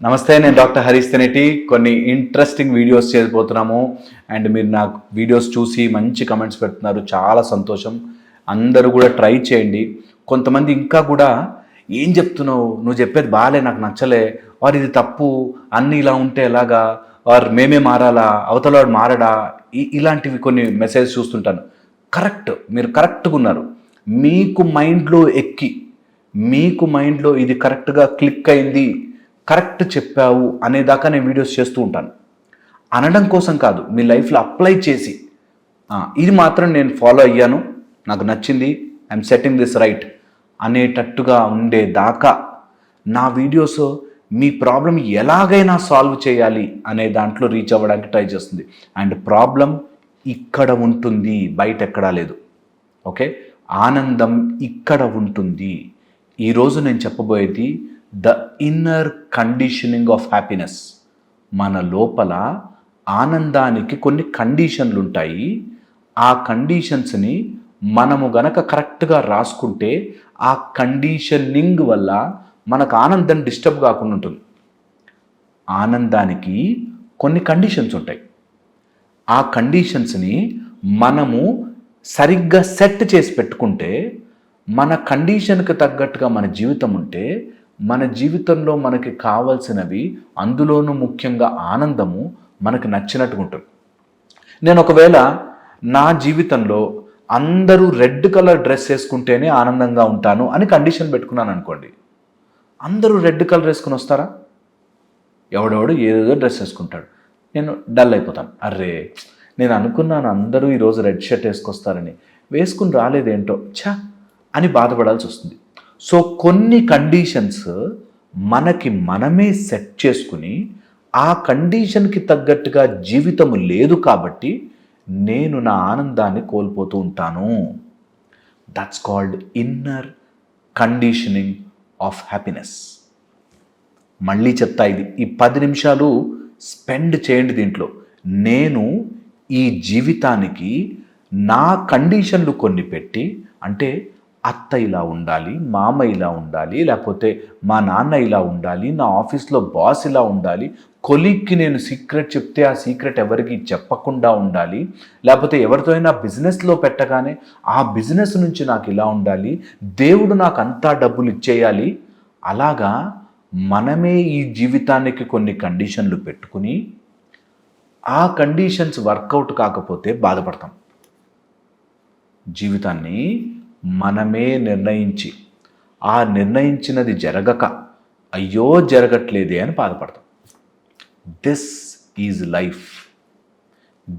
నమస్తే, నేను డాక్టర్ హరీష్ తెనేటి. కొన్ని ఇంట్రెస్టింగ్ వీడియోస్ చేయబోతున్నాము. అండ్ మీరు నాకు వీడియోస్ చూసి మంచి కమెంట్స్ పెడుతున్నారు, చాలా సంతోషం. అందరూ కూడా ట్రై చేయండి. కొంతమంది ఇంకా కూడా ఏం చెప్తున్నావు, నువ్వు చెప్పేది బాగాలే, నాకు నచ్చలే, వారు ఇది తప్పు, అన్నీ ఇలా ఉంటే ఎలాగా, వారు మేమే మారాలా, అవతలవాడు మారడా, ఇలాంటివి కొన్ని మెసేజ్ చూస్తుంటాను. కరెక్ట్, మీరు కరెక్ట్గా ఉన్నారు. మీకు మైండ్లో ఎక్కి, మీకు మైండ్లో ఇది కరెక్ట్గా క్లిక్ అయింది, కరెక్ట్ చెప్పావు అనేదాకా నేను వీడియోస్ చేస్తూ ఉంటాను. అనడం కోసం కాదు, మీ లైఫ్లో అప్లై చేసి ఇది మాత్రం నేను ఫాలో అయ్యాను, నాకు నచ్చింది, ఐఎమ్ సెట్టింగ్ దిస్ రైట్ అనేటట్టుగా ఉండేదాకా నా వీడియోస్ మీ ప్రాబ్లం ఎలాగైనా సాల్వ్ చేయాలి అనే దాంట్లో రీచ్ అవ్వడానికి ట్రై చేస్తుంది. అండ్ ప్రాబ్లం ఇక్కడ ఉంటుంది, బయట ఎక్కడా లేదు. ఓకే, ఆనందం ఇక్కడ ఉంటుంది. ఈరోజు నేను చెప్పబోయేది the inner conditioning of happiness. మన లోపల ఆనందానికి కొన్ని కండిషన్లు ఉంటాయి. ఆ కండిషన్స్ని మనము గనక కరెక్ట్గా రాసుకుంటే ఆ కండిషనింగ్ వల్ల మనకు ఆనందం డిస్టర్బ్ కాకుండా ఉంటుంది. ఆనందానికి కొన్ని కండిషన్స్ ఉంటాయి. ఆ కండిషన్స్ని మనము సరిగ్గా సెట్ చేసి పెట్టుకుంటే, మన కండిషన్కి తగ్గట్టుగా మన జీవితం ఉంటే, మన జీవితంలో మనకి కావాల్సినవి, అందులోనూ ముఖ్యంగా ఆనందము మనకు నచ్చినట్టుగా ఉంటుంది. నేను ఒకవేళ నా జీవితంలో అందరూ రెడ్ కలర్ డ్రెస్ వేసుకుంటేనే ఆనందంగా ఉంటాను అని కండిషన్ పెట్టుకున్నాను అనుకోండి, అందరూ రెడ్ కలర్ వేసుకుని వస్తారా? ఎవడెవడు ఏదేదో డ్రెస్ వేసుకుంటాడు, నేను డల్ అయిపోతాను. అర్రే, నేను అనుకున్నాను అందరూ ఈరోజు రెడ్ షర్ట్ వేసుకొస్తారని, వేసుకుని రాలేదేంటో ఛా అని బాధపడాల్సి వస్తుంది. సో కొన్ని కండిషన్స్ మనకి మనమే సెట్ చేసుకుని, ఆ కండిషన్కి తగ్గట్టుగా జీవితము లేదు కాబట్టి నేను నా ఆనందాన్ని కోల్పోతూ ఉంటాను. That's called inner conditioning of happiness. మళ్ళీ చెప్తా, ఈ 10 నిమిషాలు స్పెండ్ చేయండి దీంట్లో. నేను ఈ జీవితానికి నా కండిషన్లు కొన్ని పెట్టి, అంటే అత్త ఇలా ఉండాలి, మామ ఇలా ఉండాలి, లేకపోతే మా నాన్న ఇలా ఉండాలి, నా ఆఫీస్లో బాస్ ఇలా ఉండాలి, కొలీగ్కి నేను సీక్రెట్ చెప్తే ఆ సీక్రెట్ ఎవరికి చెప్పకుండా ఉండాలి, లేకపోతే ఎవరితో అయినా బిజినెస్లో పెట్టగానే ఆ బిజినెస్ నుంచి నాకు ఇలా ఉండాలి, దేవుడు నాకు అంతా డబ్బులు ఇచ్చేయాలి. అలాగా మనమే ఈ జీవితానికి కొన్ని కండిషన్లు పెట్టుకుని, ఆ కండిషన్స్ వర్కౌట్ కాకపోతే బాధపడతాం. జీవితాన్ని మనమే నిర్ణయించి, ఆ నిర్ణయించినది జరగక అయ్యో జరగట్లేదే అని బాధపడతాం. This is life.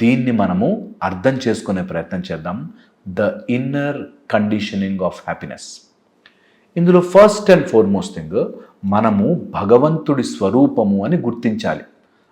దీన్ని మనము అర్థం చేసుకునే ప్రయత్నం చేద్దాం. The inner conditioning of happiness. ఇందులో ఫస్ట్ అండ్ ఫార్మోస్ట్ థింగ్, మనము భగవంతుడి స్వరూపము అని గుర్తించాలి.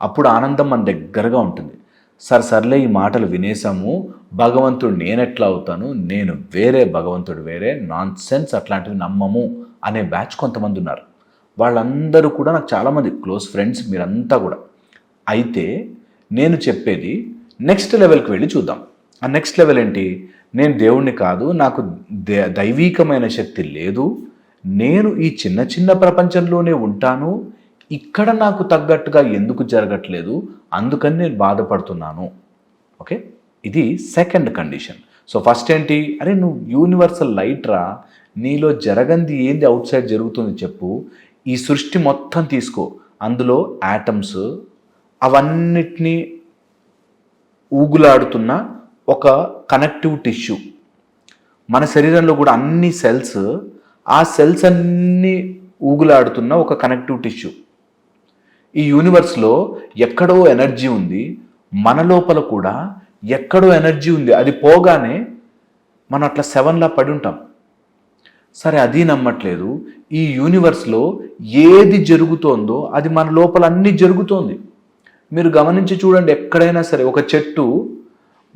అప్పుడు ఆనందం మన దగ్గరగా ఉంటుంది. సర్లే ఈ మాటలు వినేసాము, భగవంతుడు నేనెట్లా అవుతాను, నేను వేరే, భగవంతుడు వేరే, నాన్ సెన్స్, అట్లాంటివి నమ్మము అనే బ్యాచ్ కొంతమంది ఉన్నారు. వాళ్ళందరూ కూడా నాకు చాలామంది క్లోజ్ ఫ్రెండ్స్, మీరంతా కూడా. అయితే నేను చెప్పేది నెక్స్ట్ లెవెల్కి వెళ్ళి చూద్దాం. ఆ నెక్స్ట్ లెవెల్ ఏంటి? నేను దేవుణ్ణి కాదు, నాకు దైవీకమైన శక్తి లేదు, నేను ఈ చిన్న చిన్న ప్రపంచంలోనే ఉంటాను, ఇక్కడ నాకు తగ్గట్టుగా ఎందుకు జరగట్లేదు, అందుకని నేను బాధపడుతున్నాను. ఓకే, ఇది సెకండ్ కండిషన్. సో ఫస్ట్ ఏంటి? అరే నువ్వు యూనివర్సల్ లైట్ రా, నీలో జరగంది ఏంది అవుట్ సైడ్ జరుగుతుంది చెప్పు. ఈ సృష్టి మొత్తం తీసుకో, అందులో యాటమ్స్ అవన్నిటినీ ఊగులాడుతున్న ఒక కనెక్టివ్ టిష్యూ. మన శరీరంలో కూడా అన్ని సెల్స్, ఆ సెల్స్ అన్నీ ఊగులాడుతున్న ఒక కనెక్టివ్ టిష్యూ. ఈ యూనివర్స్లో ఎక్కడో ఎనర్జీ ఉంది, మన లోపల కూడా ఎక్కడో ఎనర్జీ ఉంది. అది పోగానే మనం అట్లా 7లా పడి ఉంటాం. సరే, అది నమ్మట్లేదు. ఈ యూనివర్స్లో ఏది జరుగుతోందో అది మన లోపల అన్నీ జరుగుతోంది. మీరు గమనించి చూడండి, ఎక్కడైనా సరే ఒక చెట్టు,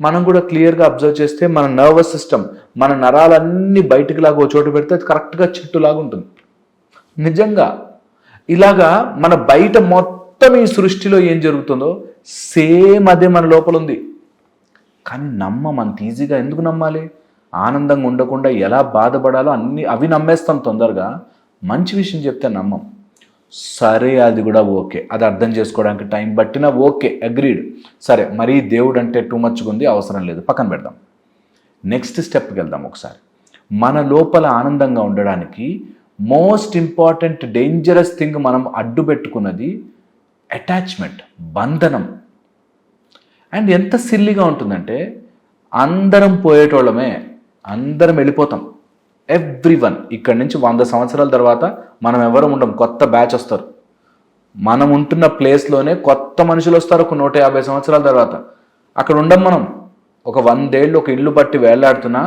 మనం కూడా క్లియర్గా అబ్జర్వ్ చేస్తే మన నర్వస్ సిస్టమ్, మన నరాలన్నీ బయటికి లాగా ఒక చోటు పెడితే అది కరెక్ట్గా చెట్టులాగా ఉంటుంది. నిజంగా ఇలాగా మన బయట మొత్తం ఈ సృష్టిలో ఏం జరుగుతుందో సేమ్ అదే మన లోపల ఉంది. కానీ అంత ఈజీగా ఎందుకు నమ్మాలి? ఆనందంగా ఉండకుండా ఎలా బాధపడాలో అవి నమ్మేస్తాం తొందరగా. మంచి విషయం చెప్తే నమ్మం. సరే, అది కూడా ఓకే, అది అర్థం చేసుకోవడానికి టైం పట్టినా ఓకే, అగ్రీడ్. సరే, మరీ దేవుడు అంటే టూ మచ్గా ఉంది, అవసరం లేదు, పక్కన పెడదాం. నెక్స్ట్ స్టెప్కి వెళ్దాం ఒకసారి. మన లోపల ఆనందంగా ఉండడానికి మోస్ట్ ఇంపార్టెంట్ డేంజరస్ థింగ్ మనం అడ్డు పెట్టుకున్నది అటాచ్మెంట్, బంధనం. అండ్ ఎంత సిల్లీగా ఉంటుందంటే, అందరం పోయేటోళ్ళమే, అందరం వెళ్ళిపోతాం. ఎవ్రీవన్ ఇక్కడి నుంచి 100 సంవత్సరాల తర్వాత మనం ఎవరు ఉండం, కొత్త బ్యాచ్ వస్తారు. మనం ఉంటున్న ప్లేస్లోనే కొత్త మనుషులు వస్తారు ఒక 150 సంవత్సరాల తర్వాత. అక్కడ ఉండం మనం. ఒక 100 ఏళ్ళు ఒక ఇల్లు బట్టి వేలాడుతున్నా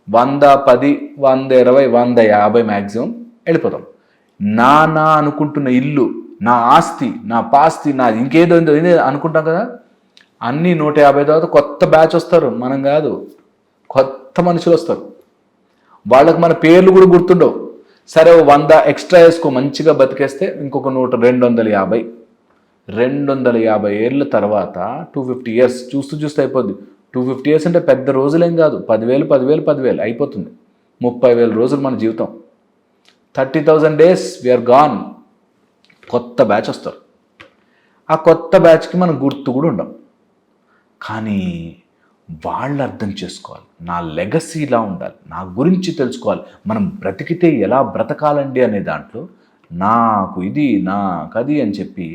110, 120, 150 మ్యాక్సిమం వెళ్ళిపోతాం. నా అనుకుంటున్న ఇల్లు, నా ఆస్తి, నా పాస్తి, నా ఇంకేదో అనుకుంటాం కదా, అన్నీ 150 తర్వాత కొత్త బ్యాచ్ వస్తారు. మనం కాదు, కొత్త మనుషులు వస్తారు. వాళ్ళకి మన పేర్లు కూడా గుర్తుండవు. సరే, 100 ఎక్స్ట్రా వేసుకో, మంచిగా బతికేస్తే ఇంకొక 250 ఏళ్ళ తర్వాత 250 ఇయర్స్ చూస్తే అయిపోద్ది. 250 ఇయర్స్ అంటే పెద్ద రోజులేం కాదు. 10,000 అయిపోతుంది. 30,000 రోజులు మన జీవితం. 30,000 డేస్ వీఆర్ గాన్. కొత్త బ్యాచ్ వస్తారు. ఆ కొత్త బ్యాచ్కి మనం గుర్తు కూడా ఉండం. కానీ వాళ్ళు అర్థం చేసుకోవాలి, నా లెగసీ ఇలా ఉండాలి, నా గురించి తెలుసుకోవాలి, మనం బ్రతికితే ఎలా బ్రతకాలండి అనే దాంట్లో నాకు ఇది, నాకు అది అని చెప్పి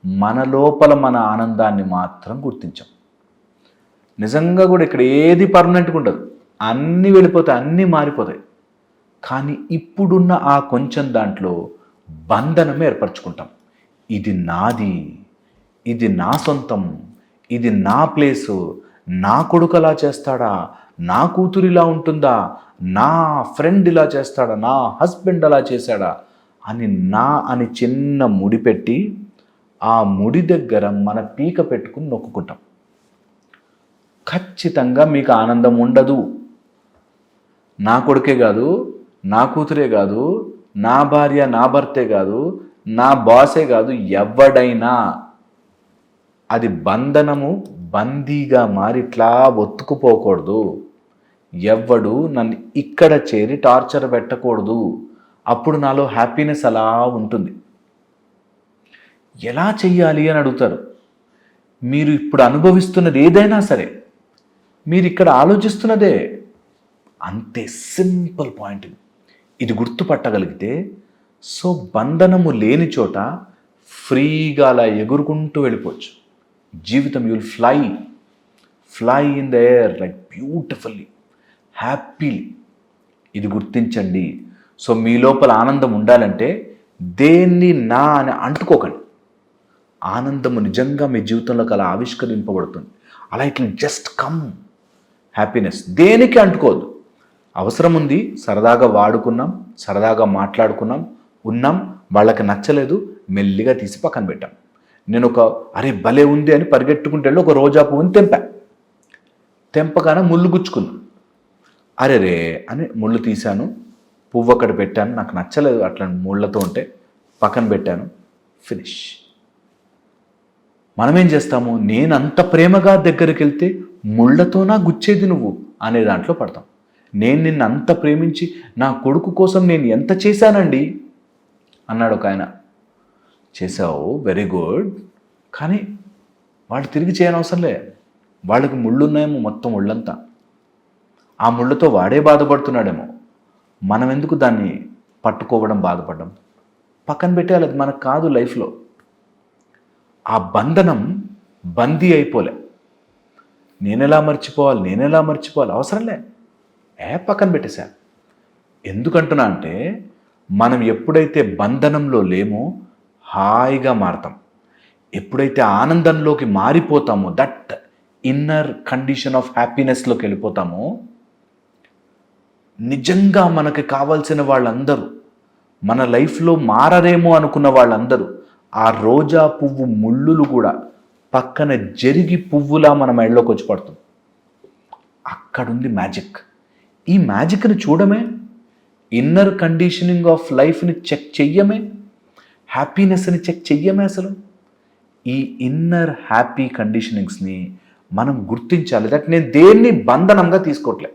మన లోపల మన ఆనందాన్ని మాత్రం గుర్తించాం. నిజంగా కూడా ఇక్కడ ఏది పర్మనెంట్గా ఉండదు, అన్నీ వెళ్ళిపోతాయి, అన్నీ మారిపోతాయి. కానీ ఇప్పుడున్న ఆ కొంచెం దాంట్లో బంధనం ఏర్పరచుకుంటాం. ఇది నాది, ఇది నా సొంతం, ఇది నా ప్లేసు, నా కొడుకు అలా చేస్తాడా, నా కూతురు ఇలా ఉంటుందా, నా ఫ్రెండ్ ఇలా చేస్తాడా, నా హస్బెండ్ అలా చేశాడా అని చిన్న ముడి పెట్టి ఆ ముడి దగ్గర మన పీక పెట్టుకుని నొక్కుంటాం. ఖచ్చితంగా మీకు ఆనందం ఉండదు. నా కొడుకే కాదు, నా కూతురే కాదు, నా భార్య, నా భర్తే కాదు, నా బాసే కాదు, ఎవడైనా అది బంధనము, బందీగా మారి ఇట్లా ఒత్తుకుపోకూడదు. ఎవ్వడు నన్ను ఇక్కడ చేరి టార్చర్ పెట్టకూడదు. అప్పుడు నాలో హ్యాపీనెస్ అలా ఉంటుంది. ఎలా చెయ్యాలి అని అడుగుతారు. మీరు ఇప్పుడు అనుభవిస్తున్నది ఏదైనా సరే, మీరు ఇక్కడ ఆలోచిస్తున్నదే, అంతే సింపుల్ పాయింట్. ఇది గుర్తుపట్టగలిగితే సో బంధనము లేని చోట ఫ్రీగా అలా ఎగురుకుంటూ వెళ్ళిపోవచ్చు. జీవితం you'll fly in the air like beautifully, happily. ఇది గుర్తించండి. సో మీ లోపల ఆనందం ఉండాలంటే దేన్ని నా అని అంటుకోకండి. ఆనందము నిజంగా మీ జీవితంలోకి అలా ఆవిష్కరింపబడుతుంది. అలా ఇట్లా జస్ట్ కమ్ హ్యాపీనెస్. దేనికి అంటుకోవద్దు. అవసరం ఉంది, సరదాగా వాడుకున్నాం, సరదాగా మాట్లాడుకున్నాం, ఉన్నాం, వాళ్ళకి నచ్చలేదు, మెల్లిగా తీసి పక్కన పెట్టాం. నేను అరే భలే ఉంది అని పరిగెట్టుకుంటే వెళ్ళి ఒక రోజా పువ్వుని తెంపగానే ముళ్ళు గుచ్చుకున్నా. అరే రే అని ముళ్ళు తీశాను, పువ్వు అక్కడ పెట్టాను, నాకు నచ్చలేదు అట్లా ముళ్ళతో ఉంటే, పక్కన పెట్టాను, ఫినిష్. మనమేం చేస్తాము, నేను అంత ప్రేమగా దగ్గరికి వెళ్తే ముళ్ళతోనా గుచ్చేది నువ్వు అనే దాంట్లో పడతాం. నేను నిన్ను అంత ప్రేమించి నా కొడుకు కోసం నేను ఎంత చేశానండి అన్నాడు ఒక ఆయన. చేసావు, వెరీ గుడ్, కానీ వాళ్ళు తిరిగి చేయనవసరం లే. వాళ్ళకి ముళ్ళు ఉన్నాయేమో, మొత్తం ముళ్ళంతా. ఆ ముళ్ళతో వాడే బాధపడుతున్నాడేమో. మనం ఎందుకు దాన్ని పట్టుకోవడం, బాధపడడం? పక్కన పెట్టేయాలి, అది మనకు కాదు లైఫ్లో. ఆ బంధనం బందీ అయిపోలే. నేనెలా మర్చిపోవాలి అవసరంలే, పక్కన పెట్టేశా. ఎందుకంటున్నా అంటే మనం ఎప్పుడైతే బంధనంలో లేమో హాయిగా మారతాం. ఎప్పుడైతే ఆనందంలోకి మారిపోతామో, దట్ ఇన్నర్ కండిషన్ ఆఫ్ హ్యాపీనెస్లోకి వెళ్ళిపోతామో, నిజంగా మనకి కావాల్సిన వాళ్ళందరూ, మన లైఫ్లో మారరేమో అనుకున్న వాళ్ళందరూ, ఆ రోజా పువ్వు ముళ్ళులు కూడా పక్కన జరిగి పువ్వులా మన మెడలోకి వచ్చి పడుతుంది. అక్కడుంది మ్యాజిక్. ఈ మ్యాజిక్ని చూడమే, ఇన్నర్ కండిషనింగ్ ఆఫ్ లైఫ్ని చెక్ చెయ్యమే, హ్యాపీనెస్ని చెక్ చెయ్యమే. అసలు ఈ ఇన్నర్ హ్యాపీ కండిషనింగ్స్ని మనం గుర్తించాలి. దట్ నేను దేన్ని బంధనంగా తీసుకోవట్లే.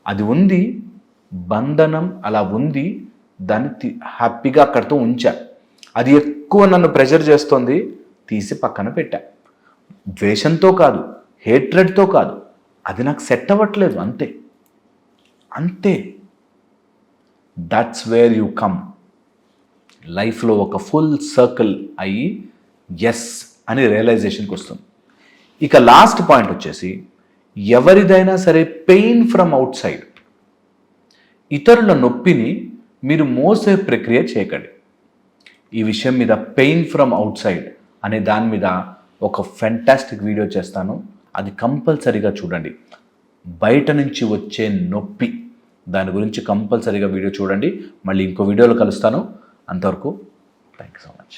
అది ఉంది, బంధనం అలా ఉంది, దాన్ని హ్యాపీగా అక్కడితో ఉంచా. అది ఎక్కువ నన్ను ప్రెషర్ చేస్తోంది, తీసి పక్కన పెట్టా. ద్వేషంతో కాదు, హేట్రెడ్తో కాదు, అది నాకు సెట్ అవ్వట్లేదు, అంతే అంతే. That's where you come. లైఫ్లో ఒక ఫుల్ సర్కిల్ అయ్యి ఎస్ అని రియలైజేషన్కి వస్తుంది. ఇక లాస్ట్ పాయింట్ వచ్చేసి, ఎవరిదైనా సరే పెయిన్ ఫ్రమ్ అవుట్ సైడ్, ఇతరుల నొప్పిని మీరు మోసే ప్రక్రియ చేయకండి. ఈ విషయం మీద పెయిన్ ఫ్రమ్ అవుట్ సైడ్ అనే దాని మీద ఒక ఫెంటాస్టిక్ వీడియో చేస్తాను, అది కంపల్సరీగా చూడండి. బయట నుంచి వచ్చే నొప్పి, దాని గురించి కంపల్సరీగా వీడియో చూడండి. మళ్ళీ ఇంకో వీడియోలో కలుస్తాను. అంతవరకు థ్యాంక్ యూ సో మచ్.